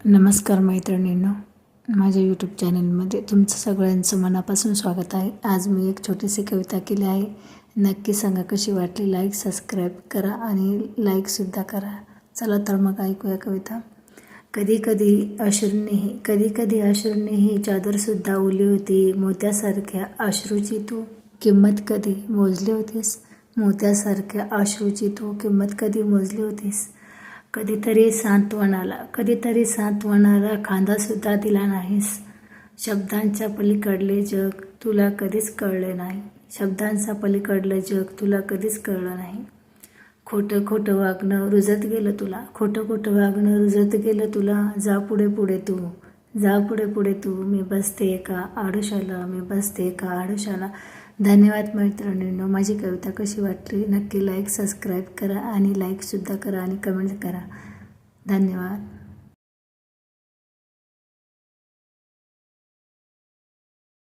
नमस्कार मैत्रिणींनो, माझ्या यूट्यूब चॅनलमध्ये तुमचं सगळ्यांचं मनापासून स्वागत आहे. आज मी एक छोटीशी कविता केली आहे. नक्की सांगा कशी वाटली. लाईक सबस्क्राईब करा आणि लाईकसुद्धा करा. चला तर मग ऐकूया कविता. कधी कधी अश्रूंनीही चादरसुद्धा ओली होती. मोत्यासारख्या अश्रूची तू किंमत कधी मोजली होतीस. मोत्यासारख्या अश्रूची तू किंमत कधी मोजली होतीस. कधीतरी सांत्वनाला खांदासुद्धा दिला नाहीस. शब्दांच्या पलीकडले जग तुला कधीच कळले नाही. शब्दांच्या पलीकडलं जग तुला कधीच कळलं नाही. खोटं खोटं वागणं रुजत गेलं तुला. खोटं खोटं वागणं रुजत गेलं तुला. जा पुढे पुढे तू. मी बसते एका आडोशाला. धन्यवाद मैत्रिणींनो. माझी कविता कशी वाटली नक्की लाईक सबस्क्राईब करा आणि लाईकसुद्धा करा आणि कमेंट करा. धन्यवाद.